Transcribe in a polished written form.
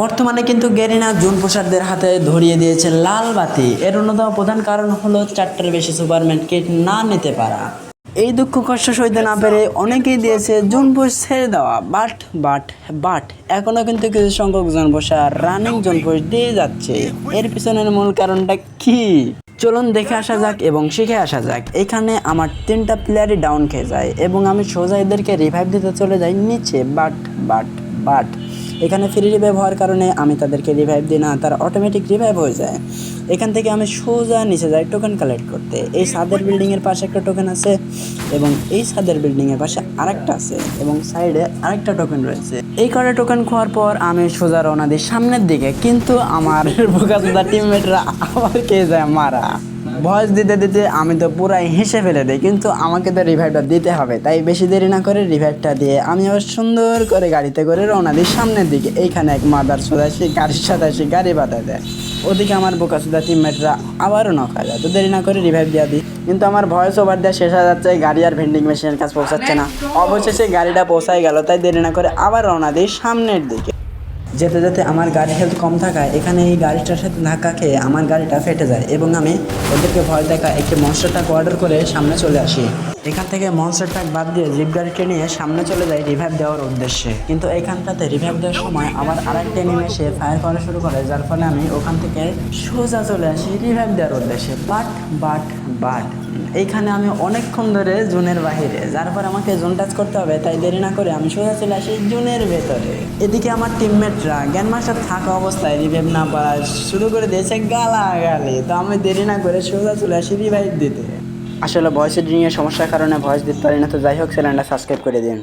বর্তমানে কিন্তু Garena June পোশাকদের হাতে ধরিয়ে দিয়েছে লাল বাতি। এর অন্যতম প্রধান কারণ হলো 4টার বেশি সুপারম্যান কিট না নিতে পারা। এই দুঃখ কষ্ট সইতে না পেরে অনেকেই দিয়েছে জুন পোষ ছেড়ে দেওয়া, বাট এখনও কিন্তু কিছু সংখ্যক জন পোষা রানিং জুন পোষ দিয়ে যাচ্ছে। এর পিছনের মূল কারণটা কি, চলুন দেখে আসা যাক এবং শিখে আসা যাক। এখানে আমার 3টা প্লেয়ারই ডাউন খেয়ে যায় এবং আমি সোজা এদেরকে রিভাইভ দিতে চলে যাই নিচে। বাট এখানে ফ্রি রিভাইভ হওয়ার কারণে আমি তাদেরকে রিভাইভ দিই না, তারা অটোমেটিক রিভাইভ হয়ে যায়। এখান থেকে আমি সোজা নিচে যাই টোকেন কালেক্ট করতে। এই ছাদের বিল্ডিংয়ের পাশে একটা টোকেন আছে এবং এই ছাদের বিল্ডিংয়ের পাশে আরেকটা আছে এবং সাইডে আরেকটা টোকেন রয়েছে। এই কটা টোকেন খাওয়ার পর আমি সোজা রওনা দিই সামনের দিকে, কিন্তু আমার বোকাচোদা টিমমেটরা আবার খেয়ে যায় মারা। ভয়েস দিতে দিতে আমি তো পুরাই হেসে ফেলে দিই, কিন্তু আমাকে তো রিভাইভটা দিতে হবে, তাই বেশি দেরি না করে রিভাইভটা দিয়ে আমি আবার সুন্দর করে গাড়িতে করে রওনা দিই সামনের দিকে। এইখানে এক মাদার সোজা সে গাড়ির সাথে সে গাড়ি বাধা দেয়। ওদিকে আমার বোকাচোদা টিমমেটরা আবারও নক হয়ে যায়, তো দেরি না করে রিভাইভ দিয়ে দিই। কিন্তু আমার ভয়েস ওভার দেওয়া শেষ হয়ে যাচ্ছে, গাড়ি আর ভেন্ডিং মেশিনের কাছে পৌঁছাচ্ছে না। অবশেষে গাড়িটা পৌঁছায় গেল, তাই দেরি না করে আবার রওনা দিই সামনের দিকে। যেতে যেতে আমার গাড়ির হেলথ কম থাকায় এখানে এই গাড়িটার সাথে ধাক্কা খেয়ে আমার গাড়িটা ফেটে যায় এবং আমি ওদেরকে ভয় দেখা একটি মনস্টার ট্রাক অর্ডার করে সামনে চলে আসি। এখান থেকে মনস্টার ট্রাক বাদ দিয়ে জিপ গাড়িটা নিয়ে সামনে চলে যাই রিভাইভ দেওয়ার উদ্দেশ্যে। কিন্তু এইখানটাতে রিভাইভ দেওয়ার সময় আবার আরেকটা এনিমি এসে ফায়ার করা শুরু করে, যার ফলে আমি ওখান থেকে সোজা চলে আসি রিভাইভ দেওয়ার উদ্দেশ্যে। বাট এইখানে আমি অনেকক্ষণ ধরে জোনের বাহিরে, যার পর আমাকে জোন টাচ করতে হবে, তাই দেরি না করে আমি সোজা চলে আসি জোনের ভেতরে। এদিকে আমার টিমমেটরা জ্ঞান মাস্টার থাকা অবস্থায় রিভাইভ না পাওয়া শুরু করে দিয়েছে গালাগালি, তো আমি দেরি না করে সোজা চলে আসি রিভাইভ দিতে। আসলে ভয়েস এডিটিংয়ের সমস্যার কারণে ভয়েস দিতে পারি না, তো যাই হোক চ্যানেলটা সাবস্ক্রাইব করে দিন।